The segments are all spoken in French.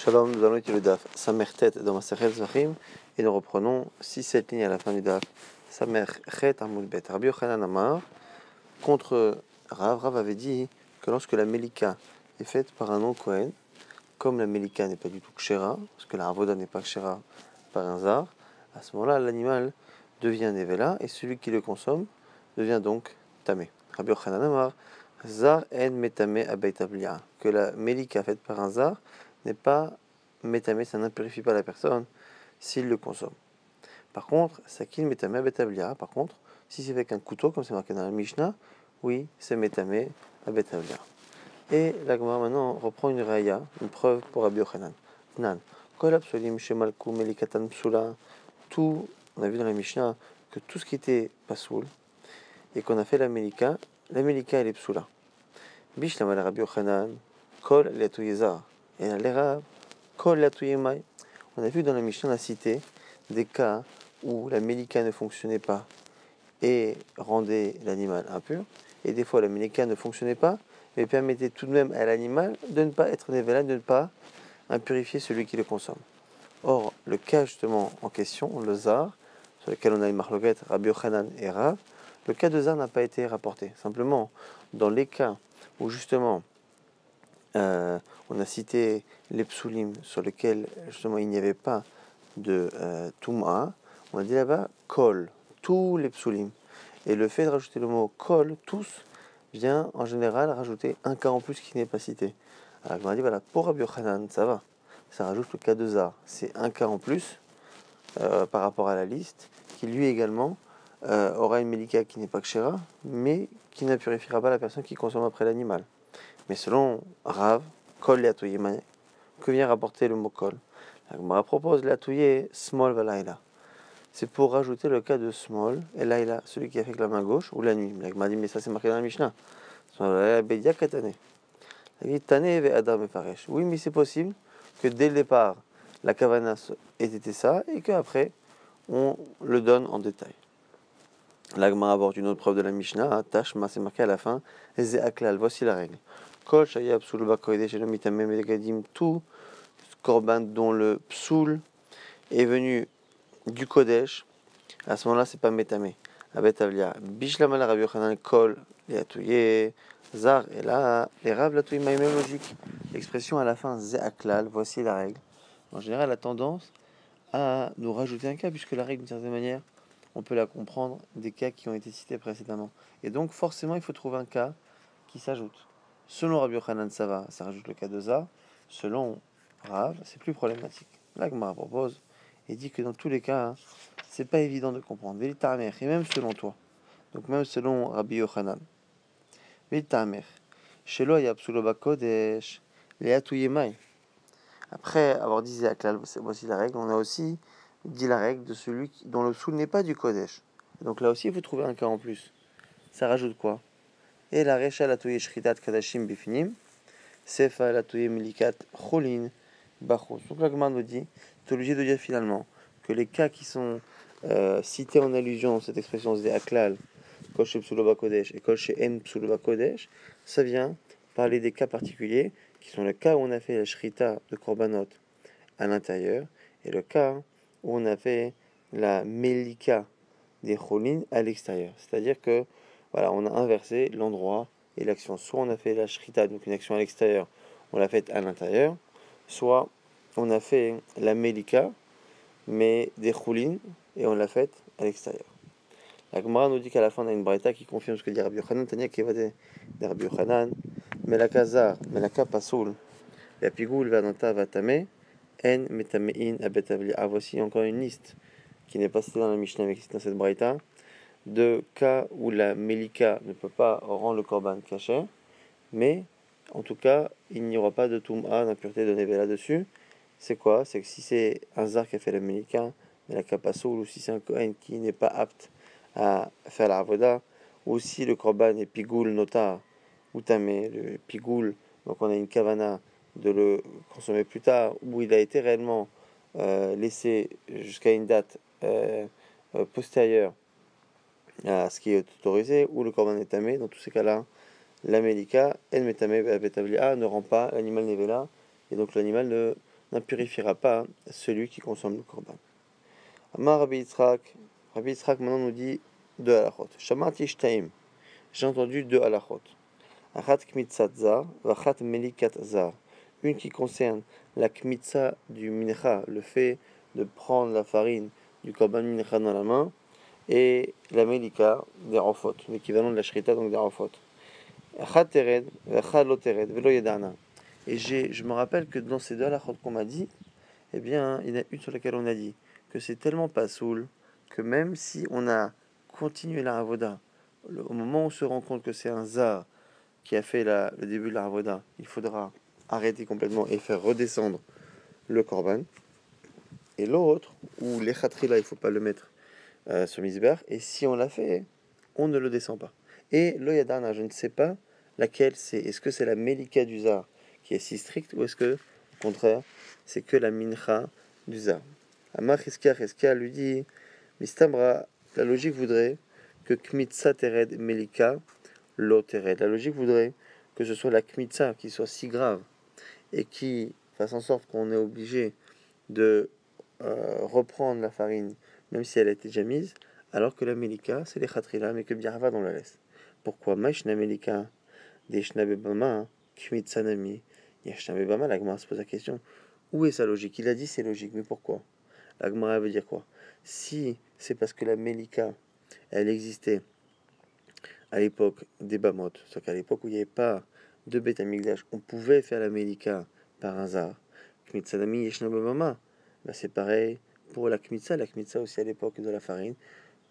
Shalom, nous allons étudier le DAF Samertet dans Masechet Zvachim et nous reprenons 6-7 lignes à la fin du DAF Samerchet Amud Bet. Rabbi Yochanan Amar contre Rav avait dit que lorsque la Melika est faite par un non-Kohen, comme la Melika n'est pas du tout Kshera, parce que la Avoda n'est pas Kshera par un Zar, à ce moment-là l'animal devient Nevela et celui qui le consomme devient donc Tamé. Rabbi Yochanan Amar Zar en Metame Abeit Avliya, que la Melika faite par un Zar n'est pas métamé, ça n'impurifie pas la personne s'il le consomme. Par contre, sakin métamé abetavlia, par contre, si c'est avec un couteau, comme c'est marqué dans la Mishnah, oui, c'est métamé abetavlia. Et la Gemara maintenant reprend une raya, une preuve pour Rabbi Yochanan. Nan, kol absolim shemalku melikatan psula, tout, on a vu dans la Mishnah que tout ce qui était pasoul, et qu'on a fait la melika elle est psula. Bishlam al Rabbi Yochanan, kol letuyezar. Et la l'erav, kol latuyemai. On a vu dans la Mishnah, on a cité des cas où la melika ne fonctionnait pas et rendait l'animal impur. Et des fois, la melika ne fonctionnait pas, mais permettait tout de même à l'animal de ne pas être névéla, de ne pas impurifier celui qui le consomme. Or, le cas justement en question, le zar, sur lequel on a une marloquette, Rabbi Yochanan et Rav, le cas de zar n'a pas été rapporté. Simplement, dans les cas où justement on a cité les psulim sur lesquels justement il n'y avait pas de Touma, on a dit là-bas kol, tous les psulim. Et le fait de rajouter le mot kol, tous, vient en général rajouter un cas en plus qui n'est pas cité. Alors on a dit voilà, pour Rabbi Yochanan, ça va, ça rajoute le cas de Zar, c'est un cas en plus par rapport à la liste, qui lui également aura une melika qui n'est pas kshera, mais qui n'impurifiera pas la personne qui consomme après l'animal. Mais selon Rav, kol le'atouyé, que vient rapporter le mot kol? La Gemara propose le'atouyé small velaila. C'est pour rajouter le cas de small et laila, celui qui a fait avec la main gauche ou la nuit. La Gemara dit mais ça c'est marqué dans la Mishnah. Oui, mais c'est possible que dès le départ la kavana ait été ça et qu'après on le donne en détail. La Gemara aborde une autre preuve de la Mishnah. Tashma, c'est marqué à la fin. Ze'aklal, voici la règle. Kol shayab psul bakodesh et le mitamem egadim, tout korban dont le psul est venu du kodesh, à ce moment-là c'est pas métamé. Abet avlia. Bishlam al Rabbi Yochanan kol le'atouye zar et là les rav l'atouye même logique. L'expression à la fin ze'aklal, voici la règle. En général, la tendance à nous rajouter un cas puisque la règle d'une certaine manière on peut la comprendre des cas qui ont été cités précédemment. Et donc, forcément, il faut trouver un cas qui s'ajoute. Selon Rabbi Yochanan, ça va, ça rajoute le cas de Zar. Selon Rav, c'est plus problématique. La Gemara propose et dit que dans tous les cas, c'est pas évident de comprendre. Vélitamer, et même selon toi. Donc, même selon Rabbi Yochanan. Vélitamer. Shelo yapsulo bakodesh, le'atuyemai. Après avoir dit Zéaklal, voici la règle, on a aussi dit la règle de celui dont le soul n'est pas du Kodesh. Donc là aussi, il faut trouver un cas en plus. Ça rajoute quoi? Et la recha latouye shritat kadashim bifinim, sefa latouye milikat cholin bachos. Donc la Gemara nous dit, tu es obligé de dire finalement que les cas qui sont cités en allusion dans cette expression Zéaklal, kol she psulo Kodesh et kol she en psulo Kodesh, ça vient parler des cas particuliers qui sont le cas où on a fait la shrita de korbanot à l'intérieur et le cas où on a fait la melika des cholin à l'extérieur. C'est-à-dire que voilà, on a inversé l'endroit et l'action. Soit on a fait la shrita, donc une action à l'extérieur, on l'a faite à l'intérieur, soit on a fait la melika, mais des cholin, et on l'a faite à l'extérieur. La Gemara nous dit qu'à la fin on a une braïta qui confirme ce que dit Rabbi Yochanan, Tania qui va de Rabbi Yochanan, melaka zar, melaka pasoul, la pigoul vananta vatame, en metamein abetavli. Ah, voici encore une liste qui n'est pas citée dans la Mishnah mais qui est dans cette braïta de cas où la melika ne peut pas rendre le korban caché, mais en tout cas il n'y aura pas de toum'a, d'impureté de nevela dessus. C'est quoi? C'est que si c'est un zar qui a fait la melika, la kapasoul, ou si c'est un kohen qui n'est pas apte à faire la avoda, ou si le korban est pigoul notar ou tamé, le pigoul, donc on a une kavana de le consommer plus tard, où il a été réellement laissé jusqu'à une date postérieure à ce qui est autorisé, ou le korban est tamé. Dans tous ces cas-là, la melika, el metame betavlia, ne rend pas l'animal nevela, et donc l'animal ne n'impurifiera pas celui qui consomme le korban. Amar Rabbi Yitzhak maintenant nous dit deux halachot. Shamati shtaim, j'ai entendu deux halachot. Achat kmitzat zar, vachat melikat zar. Une qui concerne la kmitza du mincha, le fait de prendre la farine du korban mincha dans la main, et la melika des rofot, l'équivalent de la shrita, donc des rofot. Achat tered, vachat lo tered, velo yedana. Et je me rappelle que dans ces deux halachot qu'on m'a dit, eh bien, il y en a une sur laquelle on a dit que c'est tellement pas soul que même si on a continué la avoda, au moment où on se rend compte que c'est un zar qui a fait le début de la avoda, il faudra arrêter complètement et faire redescendre le korban. Et l'autre, où les khatrila, il ne faut pas le mettre sur misber, et si on l'a fait, on ne le descend pas. Et le yadana, je ne sais pas laquelle c'est. Est-ce que c'est la melika du zar qui est si stricte, ou est-ce que, au contraire, c'est que la mincha du zar? Amar Cheskia lui dit, Mistamra, la logique voudrait que kmitza tered melika lo tered. La logique voudrait que ce soit la kmitza qui soit si grave et qui fasse en sorte qu'on est obligé de reprendre la farine, même si elle a été déjà mise, alors que la melika, c'est les khatrila, mais que biarvad on la laisse. Pourquoi Maishna melika deshna bebama kmitza nami yashna bebama? La Gemara se pose la question, où est sa logique? Il a dit c'est logique, mais pourquoi? La Gemara veut dire quoi? Si c'est parce que la melika, elle existait à l'époque des Bamot, c'est-à-dire qu'à l'époque où il n'y avait pas de Beth Amikdash, on pouvait faire la Mélika par hasard. Kmitsadami Yeshna Bamama, bah c'est pareil pour la Kmitsa aussi à l'époque de la farine,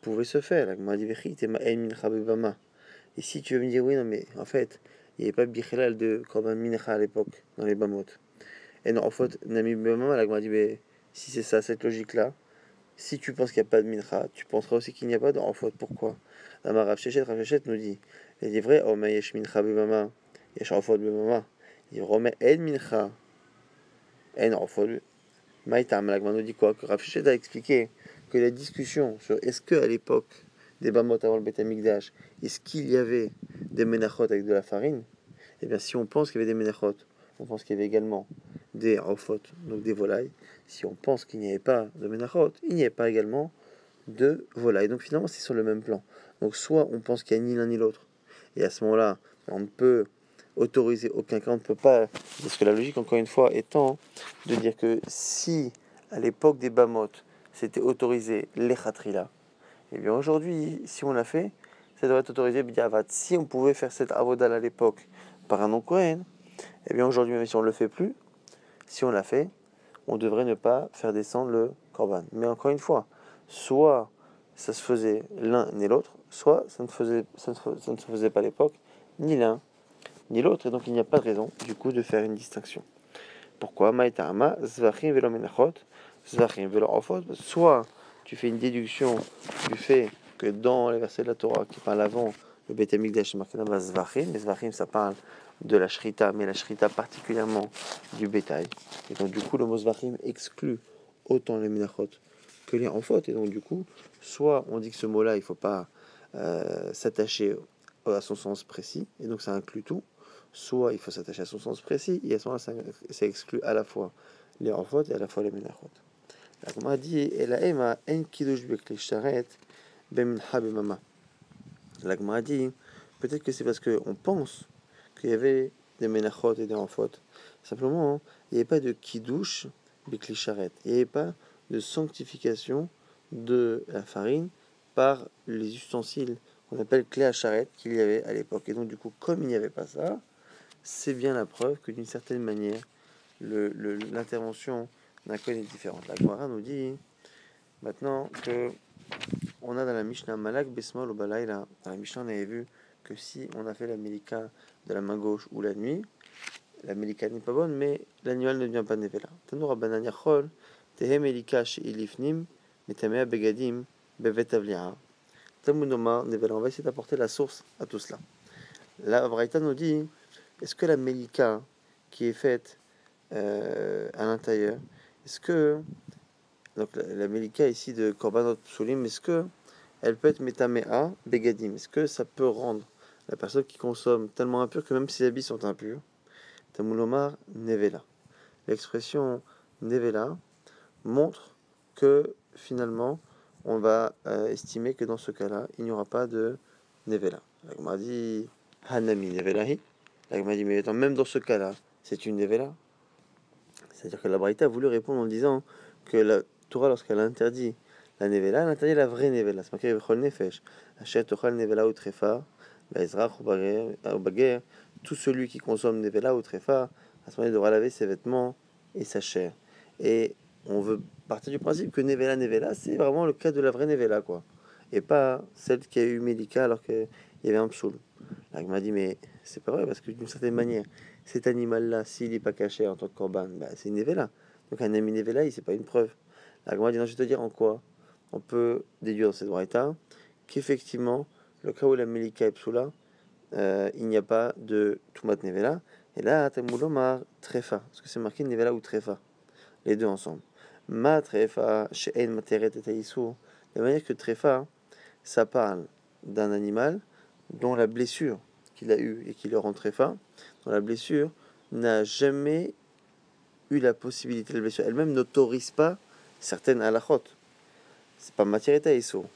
pouvait se faire. La Gemara dit Vechi, Tema El Mincha Bebama. Et si tu veux me dire, oui, non, mais en fait, il n'y avait pas Bichelal de Korban Mincha à l'époque, dans les Bamot. Et non, en fait, Nami Bebama, la Gemara dit, mais si c'est ça, cette logique-là, si tu penses qu'il n'y a pas de mincha, tu penseras aussi qu'il n'y a pas de faute. Pourquoi? Amar Rav Shechet nous dit, il dit vrai, Oma yesh mincha bimama, yesh rafot bimama. Il remet en mincha, en rafot. Maïtam, la nous dit quoi? Que Rav Shechet a expliqué que la discussion sur est-ce qu'à l'époque des bamot avant le Beth Amikdash, est-ce qu'il y avait des menachot avec de la farine? Eh bien, si on pense qu'il y avait des menachot, on pense qu'il y avait également des rafot, donc des volailles. Si on pense qu'il n'y avait pas de menachot, il n'y avait pas également de volailles. Donc finalement, c'est sur le même plan. Donc soit on pense qu'il n'y a ni l'un ni l'autre, et à ce moment-là, on ne peut autoriser aucun cas, on ne peut pas, parce que la logique, encore une fois, étant de dire que si, à l'époque des Bamot, c'était autorisé les khatrila, et bien aujourd'hui, si on l'a fait, ça devrait être autorisé b'diavad. Si on pouvait faire cette avodal à l'époque par un non-Kohen, et bien aujourd'hui, même si on ne le fait plus, si on l'a fait, on devrait ne pas faire descendre le korban. Mais encore une fois, soit ça se faisait l'un ni l'autre, soit ça ne se faisait pas à l'époque, ni l'un ni l'autre, et donc il n'y a pas de raison du coup de faire une distinction. Pourquoi Maïtama, zvachim velo menachot, zvachim velo ofot. Soit tu fais une déduction du fait que dans les versets de la Torah qui parlent avant le Beth Amikdash, c'est marqué là-bas zvachim, les zvachim ça parle de la shrita, mais la shrita particulièrement du bétail. Et donc du coup le mot zvachim exclut autant les menachot que les enfot, et donc du coup, soit on dit que ce mot-là, il ne faut pas s'attacher à son sens précis, et donc ça inclut tout, soit il faut s'attacher à son sens précis, et à ce moment-là, ça exclut à la fois les enfot et à la fois les menachot. La Gemara dit, et la ema en kiddush bekli sharet bemincha bemama. La Gemara dit, peut-être que c'est parce qu'on pense qu'il y avait des menachot et des enfot. Simplement, hein, il n'y avait pas de kiddush bekli sharet. Il n'y avait pas de sanctification de la farine par les ustensiles qu'on appelle clé à charrette qu'il y avait à l'époque. Et donc du coup, comme il n'y avait pas ça, c'est bien la preuve que d'une certaine manière, l'intervention d'un Kohen est différente. La Gemara nous dit maintenant que on a dans la Mishnah Malak Besmol au Balaïla. Dans la Mishnah, on avait vu que si on a fait la Melika de la main gauche ou la nuit, la Melika n'est pas bonne, mais l'annual ne devient pas Nevela. Tanoura Banan Yachol, Tehe Melika She'ilifnim, Metamea Begadim, Bevet Avli'a. Talmudoma Nevela. On va essayer d'apporter la source à tout cela. La Braïta nous dit, est-ce que la Melika qui est faite à l'intérieur, est-ce que donc la Melika ici de Korbanot Psulim, est-ce que elle peut être Metamea Begadim? Est-ce que ça peut rendre la personne qui consomme tellement impure que même ses habits sont impurs? Tamulomar Nevela. L'expression nevela, montre que finalement, on va estimer que dans ce cas-là, il n'y aura pas de nevela. La Gemara dit Hanami nevelahi. La Gemara dit mais attends, même dans ce cas-là, c'est une nevela. C'est-à-dire que la Braïta a voulu répondre en disant que la Torah, lorsqu'elle interdit la nevela, elle interdit la vraie nevela. C'est marqué Vechol Nefesh. Hachet Tochal nevela ou trefa, Bezrach ou baguer. Tout celui qui consomme nevela ou trefa, à ce moment-là, il devra laver ses vêtements et sa chair. Et on veut partir du principe que nevela, c'est vraiment le cas de la vraie nevela, quoi. Et pas celle qui a eu Melika alors qu'il y avait un psoul. Là, il m'a dit, mais c'est pas vrai, parce que d'une certaine manière, cet animal-là, s'il n'est pas caché en tant que korban, bah, c'est une nevela. Donc un ami nevela, c'est pas une preuve. La Gemara dit non, je vais te dire en quoi on peut déduire dans cette braïta qu'effectivement, le cas où la melika est psoula, il n'y a pas de tumat nevela. Et là, tamoulomar trefa, parce que c'est marqué nevela ou trefa, les deux ensemble. Ma trefa, she'en materet et taïsou, de manière que trefa, ça parle d'un animal dont la blessure qu'il a eue et qui le rend trefa, dont la blessure n'a jamais eu la possibilité, la blessure elle-même n'autorise pas certaines halachot. C'est pas matière et isour.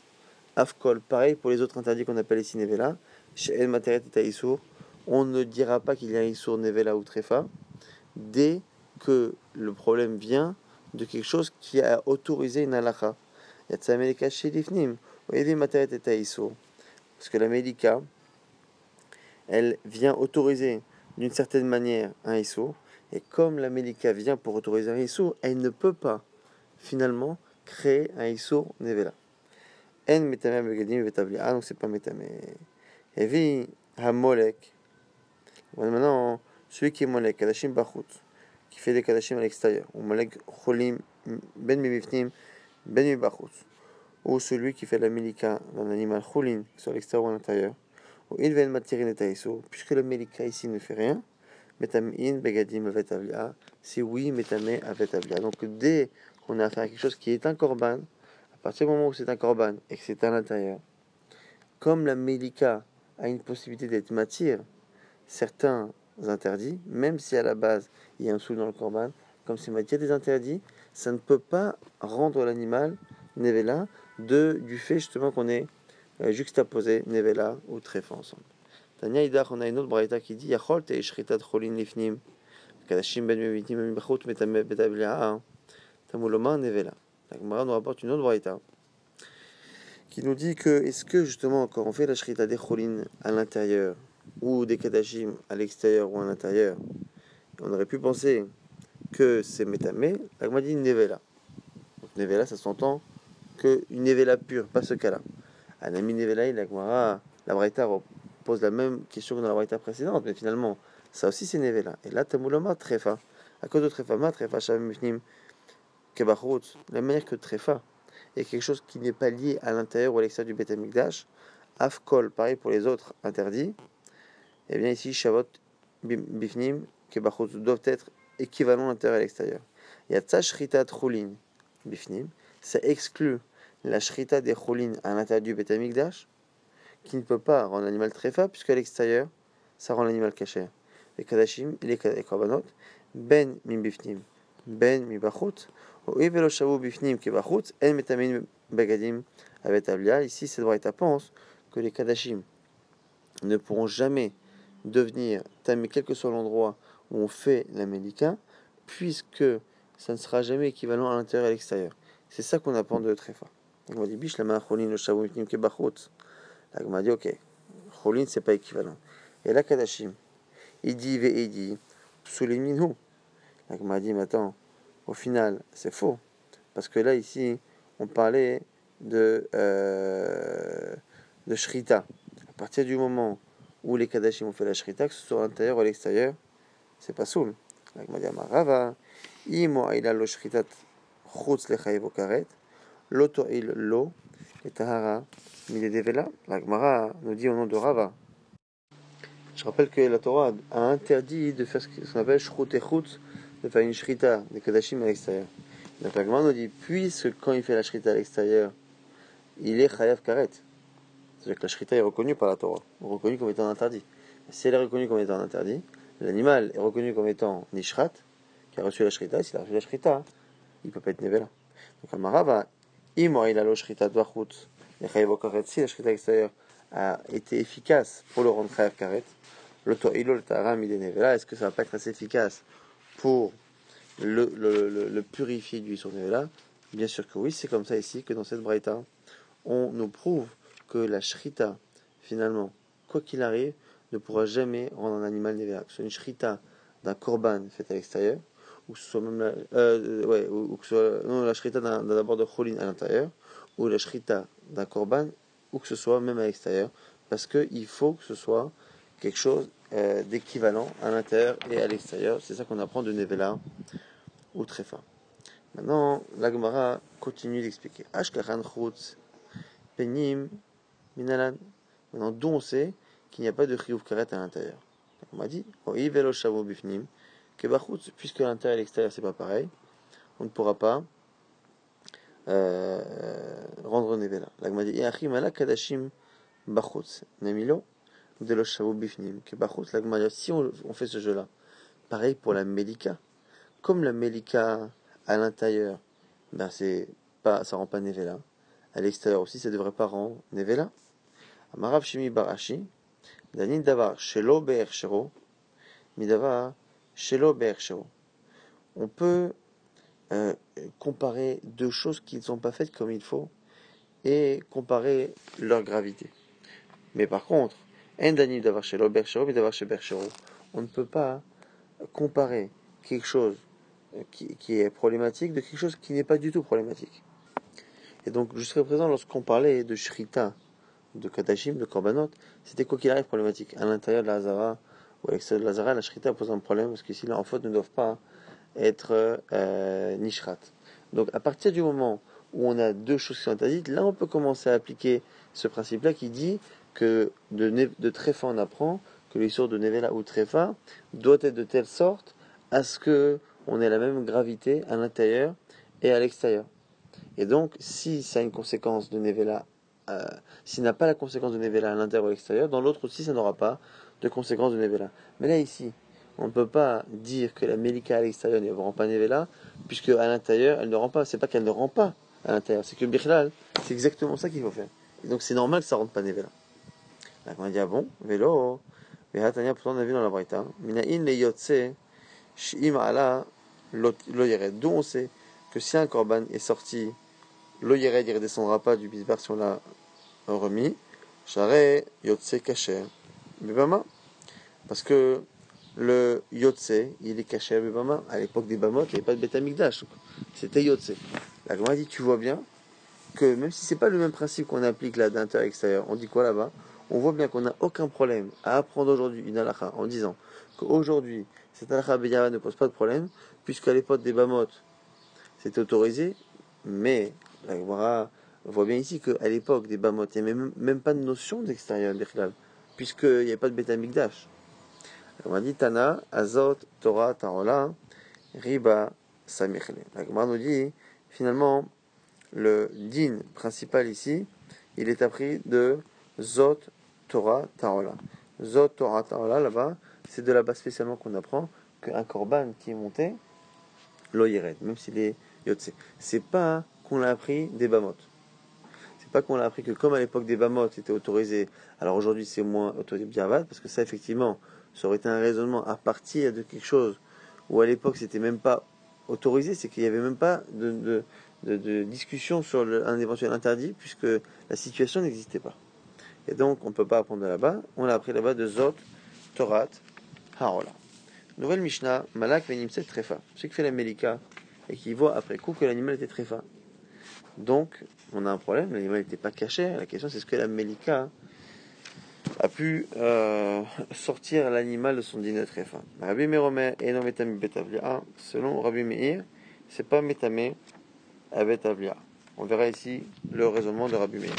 Afkol, pareil pour les autres interdits qu'on appelle ici nevela. Chez El Materet et isour, on ne dira pas qu'il y a un isour nevela ou trefa dès que le problème vient de quelque chose qui a autorisé une halacha. Yatsa meleka shilifnim, oevi materet et isour. Parce que la médica, elle vient autoriser d'une certaine manière un isour. Et comme la Mélika vient pour autoriser un issour, elle ne peut pas finalement créer un issour nevela. En metame begadim vetabli. Ah, donc c'est pas metame. Evi hamolek. Maintenant, celui qui est molek, kadashim bachut, qui fait des kadashim à l'extérieur, ou molek cholim ben mibifnim ben mibachut, ou celui qui fait la Mélika d'un animal cholin, soit à l'extérieur ou à l'intérieur, ou il vient matirer net issour, puisque la Mélika ici ne fait rien. Metamin begadim avet avlia, si oui, metame avet avlia. Donc dès qu'on a affaire à quelque chose qui est un korban, à partir du moment où c'est un korban et que c'est à l'intérieur, comme la Mélika a une possibilité d'être matière, certains interdits, même si à la base il y a un soul dans le korban, comme c'est matière des interdits, ça ne peut pas rendre l'animal nevela du fait justement qu'on est juxtaposé nevela ou tréfa ensemble. Tania Idach, on a une autre braïta qui dit Yachol te ishritat cholin lifnim, kadashim ben mevitim mibachut metame betablia, tamuloma nevela. La Gemara nous rapporte une autre braïta qui nous dit que est-ce que justement quand on fait la shrita des cholin à l'intérieur ou des kadashim à l'extérieur ou à l'intérieur, on aurait pu penser que c'est metame. La Gemara dit nevela. Donc nevela, ça s'entend que une nevela pure, pas ce cas-là. Anami nevela, la Gemara, la braïta pose la même question que dans la braïta précédente, mais finalement, ça aussi c'est nevela. Et là, tamuloma trefa. À cause de trefa, ma trefa shavim mifnim kebachut. La manière que trefa est quelque chose qui n'est pas lié à l'intérieur ou à l'extérieur du Beth Amikdash. Afkol, pareil pour les autres interdits. Et bien ici, shavot bifnim kebachut doivent être équivalents à l'intérieur et à l'extérieur. Il y a tsa shrita chulin bifnim. Ça exclut la shrita des chulin à l'intérieur du Beth Amikdash, qui ne peut pas rendre l'animal tréfa, puisqu'à l'extérieur, ça rend l'animal caché. Les kadashim et les korbanot, ben mi bifnim, ben mi bachut, ou evelo shavu bifnim ke bachut, en metamin bagadim avet avlia. Ici, cette braïta pense que les kadashim ne pourront jamais devenir tamés, quel que soit l'endroit où on fait la médika, puisque ça ne sera jamais équivalent à l'intérieur et à l'extérieur. C'est ça qu'on apprend de tréfa. Donc on dit bish la macholin le shavu bifnim ke bachut. La Gemara dit ok, Cholin c'est pas équivalent. Et là Kadashim, il dit Ve'idi, Souliminhu. La Gemara dit mais attends, au final c'est faux. Parce que là ici, on parlait de Shrita. À partir du moment où les Kadashim ont fait la Shrita, que ce soit à l'intérieur ou à l'extérieur, c'est pas soul. La Gemara dit Amarava, Imo Aïla lo Shritat Chutz lechayev okaret, Loto il lo, et Tahara. La Gemara nous dit au nom de Rava. Je rappelle que la Torah a interdit de faire ce qu'on appelle shrut et chutz, de faire une shrita, des kadashim à l'extérieur. Donc la Gemara nous dit, puisque quand il fait la shrita à l'extérieur, il est chayav karet. C'est-à-dire que la shrita est reconnue par la Torah, reconnue comme étant interdit. Si elle est reconnue comme étant interdit, l'animal est reconnu comme étant nishrat, qui a reçu la shrita, s'il a reçu la shrita, il ne peut pas être nevela. Donc Amara va, imo il a lo shrita dvachut, si la shrita extérieure a été efficace pour le rendre chayav karet, le to'ilo le taram il est nevela, est-ce que ça va pas être assez efficace pour le purifier du sur nevela? Bien sûr que oui, c'est comme ça ici que dans cette braïta, on nous prouve que la shrita, finalement, quoi qu'il arrive, ne pourra jamais rendre un animal nevela. Que ce soit une shrita d'un korban fait à l'extérieur, ou que ce soit même ou que ce soit non, la shrita d'un d'abord de cholin à l'intérieur, ou la shrita d'un korban, ou que ce soit même à l'extérieur, parce qu'il faut que ce soit quelque chose d'équivalent à l'intérieur et à l'extérieur. C'est ça qu'on apprend de nevela ou trefa. Maintenant, la Gemara continue d'expliquer. Ashkachan chutz penim minalan. Maintenant, d'où on sait qu'il n'y a pas de chiyuv karet à l'intérieur. On m'a dit, velo shavo bifnim, que bachutz, puisque l'intérieur et l'extérieur c'est pas pareil, on ne pourra pas rendre nevela. La Gemara dit, yachim ala kadashim bachutz, namilo, velo shavo bifnim, que bachutz. La Gemara dit, si on fait ce jeu-là, pareil pour la melika, comme la melika à l'intérieur, ben c'est pas, ça rend pas nevela. À l'extérieur aussi, ça devrait pas rendre nevela. Amarav shimi barashi, danin davar shelo be'er shero, midavar shelo be'er shero. On peut comparer deux choses qui ne sont pas faites comme il faut et comparer leur gravité. Mais par contre, en danin davar shelo be'er shero, midavar shelo be'er shero, on ne peut pas comparer quelque chose qui est problématique de quelque chose qui n'est pas du tout problématique. Et donc, jusqu'à présent, lorsqu'on parlait de shrita, de kadashim, de korbanot, c'était quoi qu'il arrive problématique. À l'intérieur de la Hazara ou à l'extérieur de la Hazara, la shrita pose un problème parce que si là, en faute, ne doivent pas être nishrat. Donc, à partir du moment où on a deux choses qui sont interdites, là, on peut commencer à appliquer ce principe-là qui dit que de tréfa, on apprend que l'histoire de nevela ou tréfa doit être de telle sorte à ce que on ait la même gravité à l'intérieur et à l'extérieur. Et donc, si ça a une conséquence de nevela, s'il n'a pas la conséquence de nevela à l'intérieur ou à l'extérieur, dans l'autre aussi, ça n'aura pas de conséquence de nevela. Mais là, ici, on ne peut pas dire que la melika à l'extérieur ne rend pas nevela, puisque à l'intérieur, elle ne rend pas. C'est pas qu'elle ne rend pas à l'intérieur, c'est que bichlal, c'est exactement ça qu'il faut faire. Et donc, c'est normal que ça ne rende pas nevela. Là, on a dit, ah bon, vélo, mais Hatania, pourtant, on a vu dans la Braïta, minaïn le yotse, sh'im ala, lo yered. D'où on sait que si un korban est sorti, lo yered, il ne redescendra pas du bisbar si on l'a remis. Share yotse kacher bebama. Parce que le yotse, il est kacher bebama. À l'époque des bamot, il n'y avait pas de Beth Amikdash. C'était yotse. La Gemara dit, tu vois bien que même si c'est pas le même principe qu'on applique là d'intérieur extérieur, on dit quoi là-bas? On voit bien qu'on n'a aucun problème à apprendre aujourd'hui une halakha en disant qu'aujourd'hui, cette halakha beyava ne pose pas de problème, puisqu'à l'époque des bamot, c'était autorisé, mais la Gemara voit bien ici qu'à l'époque des bamot, il n'y avait même pas de notion d'extérieur, puisqu'il n'y avait pas de Beth Amikdash. La Gemara dit Tana, Azot, Torah, Tarola, Riba, Samichle. La Gemara nous dit, finalement, le din principal ici, il est appris de Zot, Torah, Tarola. Zot, Torah, Tarola, là-bas, c'est de là-bas spécialement qu'on apprend qu'un korban qui est monté, lo yered, même s'il est yotse. C'est pas qu'on l'a appris des bamot. C'est pas qu'on l'a appris que comme à l'époque des bamot c'était autorisé, alors aujourd'hui c'est moins autorisé biavad, parce que ça effectivement, ça aurait été un raisonnement à partir de quelque chose où à l'époque c'était même pas autorisé, c'est qu'il y avait même pas de discussion sur un éventuel interdit, puisque la situation n'existait pas. Et donc on ne peut pas apprendre de là-bas, on l'a appris là-bas de Zot, Torat, Harola. Nouvelle Mishnah, Malak Venimset Trefa. Celui qui fait la Melika et qui voit après coup que l'animal était Trefa. Donc, on a un problème, l'animal n'était pas caché. La question c'est est-ce que la Melika a pu sortir l'animal de son dîner Trefa. Rabbi Meir Omer, Eno Metame Betavlia. Selon Rabbi Meir, c'est pas Metame à Betavlia. On verra ici le raisonnement de Rabbi Meir.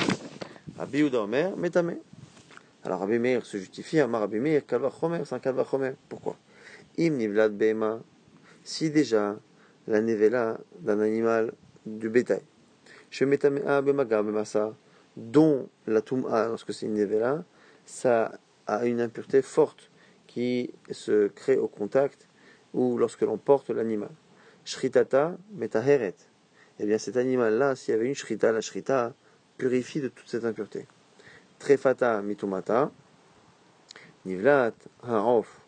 Rabbi Yehuda Omer, Metame. Alors Rabbi Meir se justifie, Amar Rabbi Meir, Kalva Chomer, c'est un Kalva Chomer. Pourquoi? Im nivlad be'ema, si déjà la nevela d'un animal du bétail, shemetamea bemaga bemasa, dont la tum'a, lorsque c'est une nevela, ça a une impureté forte qui se crée au contact ou lorsque l'on porte l'animal. Shritata metaheret. Eh bien cet animal-là, s'il y avait une shrita, la shrita purifie de toute cette impureté. Trefata mitumata, nivlat ha'of,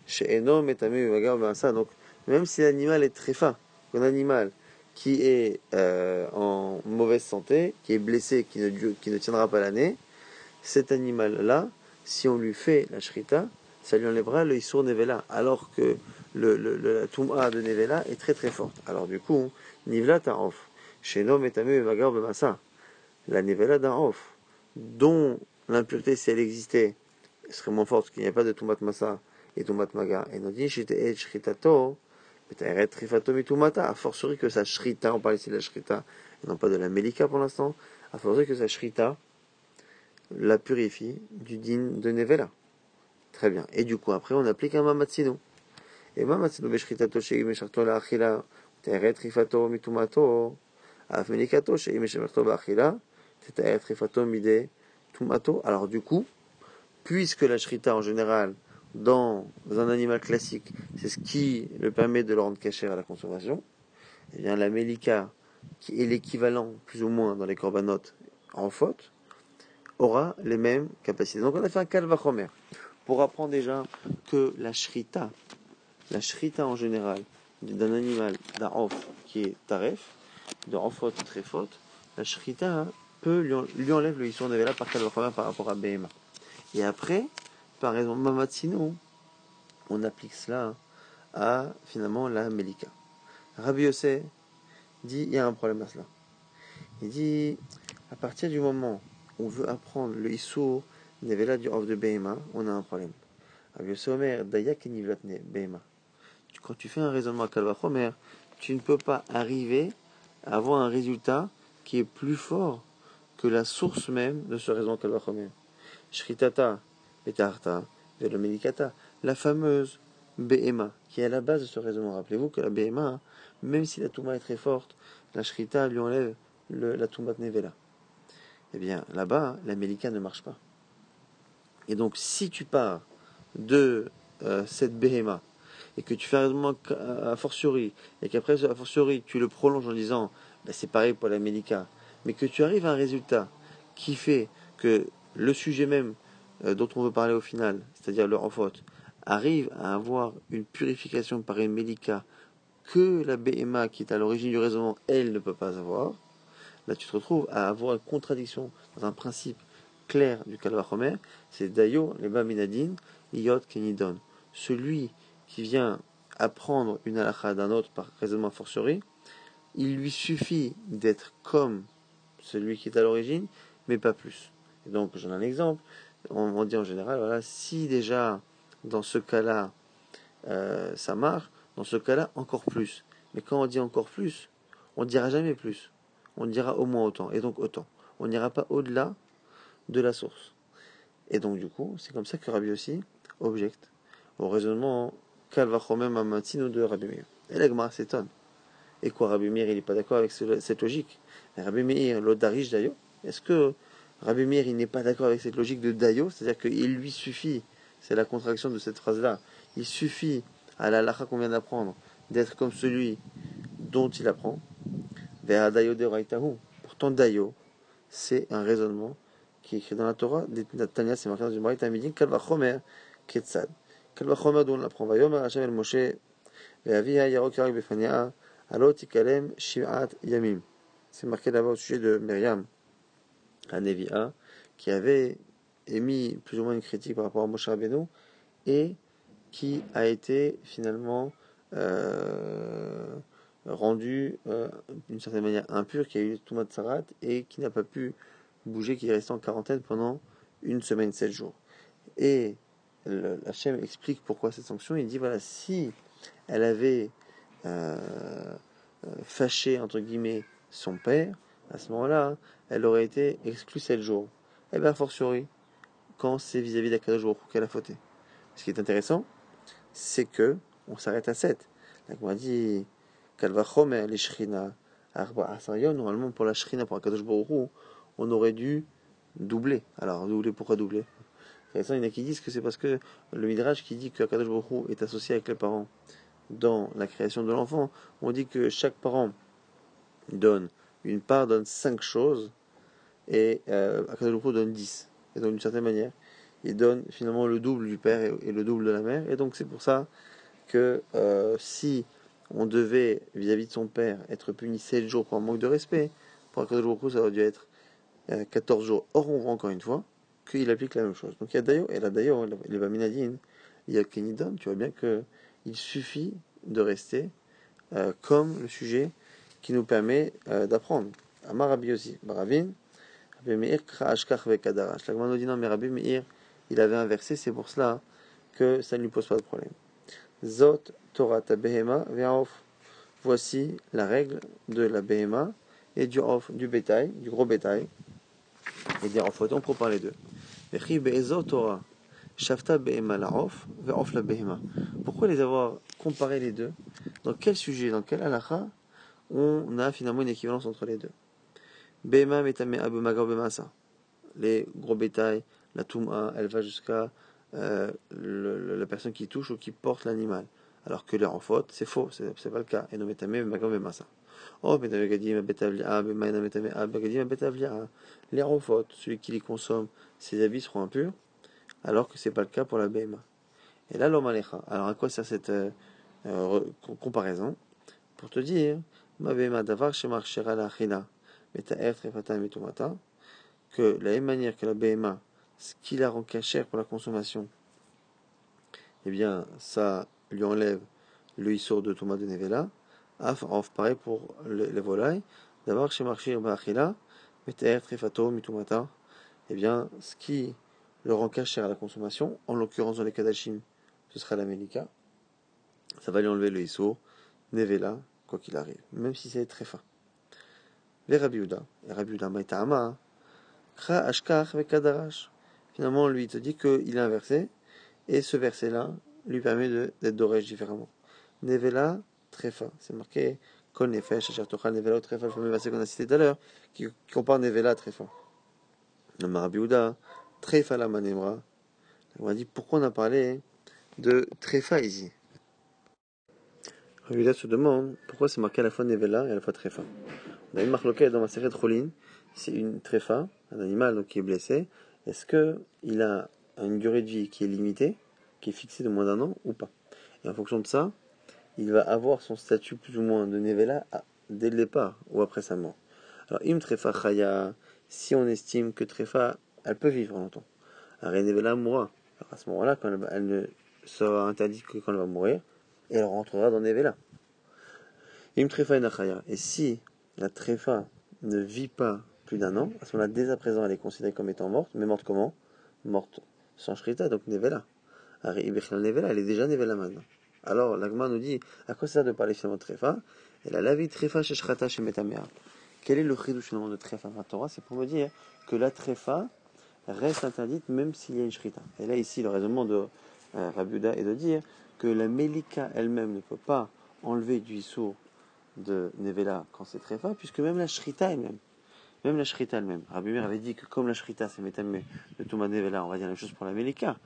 she'eno metame uvagar b'asa. Donc même si l'animal est trefa, un animal qui est en mauvaise santé, qui est blessé, qui ne tiendra pas l'année, cet animal-là, si on lui fait la shrita, ça lui enlèvera le Issour Nevela, alors que la Toum'a de Nevela est très très forte. Alors du coup, Nivla Ta'of, Shenom Etame Magar Bemasa, la Nevela d'un Off, dont l'impureté, si elle existait, serait moins forte, qu'il n'y a pas de Toumat Masa et Toumat Magar. Et nous dit, Shite Shritato, Betaeret Trifato Mitumata, a fortiori que sa shrita, on parle ici de la shrita, et non pas de la Melika pour l'instant, a fortiori que sa shrita la purifie du din de Nevela. Très bien. Et du coup, après, on applique un mamatsino. Et mamatsino beshritato sheim mesharto la achila, teret rifato mitumato, afmenikato sheim mesharto ba achila, teret rifato mide tumato. Alors du coup, puisque la shrita en général, dans un animal classique, c'est ce qui le permet de le rendre cachère à la consommation, eh bien la melika, qui est l'équivalent plus ou moins dans les corbanotes en faute, aura les mêmes capacités. Donc on a fait un kalvachomer pour apprendre déjà que la shrita en général d'un animal, d'un off qui est taref, de enfot très faute, la shrita peut lui enlève le issour nevela par kalvachomer par rapport à Behema. Et après, par exemple, mamatsino, on applique cela à finalement la melika. Rabbi Yossé dit il y a un problème à cela. Il dit à partir du moment où on veut apprendre le issour nevela du off de Behema, on a un problème. Rabbi Yossé Omer dayak nivlat Behema. Quand tu fais un raisonnement à Kalvachomer, tu ne peux pas arriver à avoir un résultat qui est plus fort que la source même de ce raisonnement Kalvachomer. Shritata, Betarta, Velomelikata, la fameuse Behema, qui est à la base de ce raisonnement. Rappelez-vous que la Behema, même si la Touma est très forte, la Shrita lui enlève la Touma Nevela. Eh bien, là-bas, la Melika ne marche pas. Et donc, si tu pars de cette Behema, et que tu fais un raisonnement a fortiori, et qu'après a fortiori tu le prolonges en disant c'est pareil pour la Melika, mais que tu arrives à un résultat qui fait que le sujet même dont on veut parler au final, c'est-à-dire le faute, arrive à avoir une purification par une Melika que la BMA qui est à l'origine du raisonnement, elle ne peut pas avoir, là tu te retrouves à avoir une contradiction dans un principe clair du Kalvachomer, c'est Dayo, les Baminadin, Iyot Kenidon. Celui qui vient apprendre une halakha d'un autre par raisonnement fortiori, il lui suffit d'être comme celui qui est à l'origine, mais pas plus. Et donc, j'en ai un exemple. On dit en général, voilà, si déjà dans ce cas-là ça marche, dans ce cas-là encore plus. Mais quand on dit encore plus, on ne dira jamais plus. On dira au moins autant, et donc autant. On n'ira pas au-delà de la source. Et donc du coup, c'est comme ça que Rabbi aussi objecte au raisonnement Kalvachomer Mamatino de Rabbi Meir. Et la Gemara s'étonne. Et quoi, Rabbi Meir, il n'est pas d'accord avec cette logique? Mais Rabbi Meir, l'autre d'Arish Dayo, est-ce que Rabbi Meir, il n'est pas d'accord avec cette logique de Dayo? C'est-à-dire qu'il lui suffit, c'est la contraction de cette phrase-là, il suffit à la halakha qu'on vient d'apprendre d'être comme celui dont il apprend. Vers Dayo de Raitahu. Pourtant, Dayo, c'est un raisonnement qui est écrit dans la Torah. Tanya, c'est marqué dans une braïta midin, Kalvachomer Ketzad. Kalvachomer, d'où on l'apprend. Vayomer Hashem el Moshe, Ve'avia Yarok Yarak Befania, Alot Ikalem Shivat Yamim. C'est marqué là-bas au sujet de Myriam, la Nevi'a, qui avait émis plus ou moins une critique par rapport à Moshe Rabbeinu, et qui a été finalement rendu d'une certaine manière impur, qui a eu Toumat Sarat, et qui n'a pas pu bouger, qui est resté en quarantaine pendant une semaine, 7 jours. Et Hachem explique pourquoi cette sanction. Il dit voilà, si elle avait fâché entre guillemets son père, à ce moment-là, elle aurait été exclue 7 jours. Et bien, a fortiori, quand c'est vis-à-vis d'Akadosh Baruch Hu qu'elle a fauté. Ce qui est intéressant, c'est que on s'arrête à 7. Donc on a dit Kalvachomer, les Shrina, Arba Asarion, normalement pour la Shrina, pour Akadosh Baruch Hu, on aurait dû doubler. Alors, doubler, pourquoi doubler? Il y en a qui disent que c'est parce que le Midrash qui dit que Akadosh Baruch Hu est associé avec les parents dans la création de l'enfant, on dit que chaque parent donne une part, donne 5 choses, et Akadosh Baruch Hu donne 10. Et donc d'une certaine manière, il donne finalement le double du père et le double de la mère. Et donc c'est pour ça que si on devait, vis-à-vis de son père, être puni 7 jours pour un manque de respect, pour Akadosh Baruch Hu, ça aurait dû être 14 jours. Or, on voit encore une fois qu'il applique la même chose. Donc il y a d'ailleurs, et là d'ailleurs, les Baminadine, il y a Kenidon, tu vois bien qu'il suffit de rester comme le sujet qui nous permet d'apprendre. Amar Rabbi aussi, Baravin, Rabbi Meir, Kra'ashkach vekadarash. La Gemara nous dit non, mais Rabbi Meir, il avait inversé, c'est pour cela que ça ne lui pose pas de problème. Zot Torah ta behema ve'aof. Voici la règle de la behema et du off, du bétail, du gros bétail. Et dire en faute, on compare les deux. Vechi be'ezot Torah. Shafta behema la'of ve'of la behema. Pourquoi les avoir comparés les deux? Dans quel sujet, dans quel halakha on a finalement une équivalence entre les deux? Behema metame abu magar bemasa. Les gros bétails, la touma, elle va jusqu'à la personne qui touche ou qui porte l'animal. Alors que les en faute, c'est faux, c'est pas le cas. Et non metame magar bemasa. Oh, metame gadim betavlia, bemaina metame gadim betavlia. Les en faute, celui qui les consomme, ses habits seront impurs, alors que c'est pas le cas pour la behema. Et là, l'homme alecha. Alors à quoi sert cette comparaison? Pour te dire, ma behema davar shemar shera la achila. Que de la même manière que la BMA, ce qui la rend cachère pour la consommation, eh bien, ça lui enlève le issour de Thomas de Nevela. Pareil pour les volailles. D'abord, chez Marchir Bachila, Meter Trefato Mitumata, eh bien, ce qui le rend cachère à la consommation, en l'occurrence dans les Kadashim, ce sera la Melika, ça va lui enlever le issour, Nevela, quoi qu'il arrive, même si c'est très fin. Les Rabbi Yehuda Maïtama, Kra Ashkach Vekadarash. Finalement, lui, il te dit qu'il est inversé, et ce verset-là lui permet d'être d'orège différemment. Nevela, Trefa. C'est marqué, Kol Nefesh, Asher Tochal Nevela, Trefa, le fameux verset qu'on a cité tout à l'heure, qui compare Nevela à Trefa. Le Rabbi Yehuda, Trefa la Manemra. On a dit, pourquoi on a parlé de Trefa ici? Rabbi Yehuda se demande, pourquoi c'est marqué à la fois Nevela et à la fois Trefa? On a une marloquette dans ma série de Cholin, c'est une tréfa, un animal donc, qui est blessé. Est-ce qu'il a une durée de vie qui est limitée, qui est fixée de moins d'un an ou pas? Et en fonction de ça, il va avoir son statut plus ou moins de Nevela dès le départ ou après sa mort. Alors, im tréfa chaya, si on estime que tréfa, elle peut vivre longtemps. Alors, Nevela mourra. Alors, à ce moment-là, quand elle ne sera interdite que quand elle va mourir, et elle rentrera dans Nevela. Im tréfa enachaya. Et si la tréfa ne vit pas plus d'un an, à ce moment-là, dès à présent, elle est considérée comme étant morte, mais morte comment? Morte sans shrita, donc nevela. Nevela, elle est déjà nevela maintenant. Alors, l'agma nous dit, à quoi ça sert de parler finalement de tréfa? Elle a la vie tréfa chez shrata chez metamea. Quel est le chidouch finalement de tréfa dans la Torah? C'est pour me dire que la tréfa reste interdite même s'il y a une shrita. Et là, ici, le raisonnement de Rabbi Yehuda est de dire que la melika elle-même ne peut pas enlever du issour de Nevela quand c'est tréfa, puisque même la shrita elle-même, Rabbi Meir avait dit que comme la shrita c'est métamé de Touma Nevela, on va dire la même chose pour la Melika,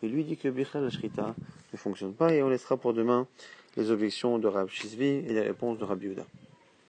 et lui dit que Bichla la shrita ne fonctionne pas, et on laissera pour demain les objections de Rabbi Shizvi et les réponses de Rabbi Yehuda.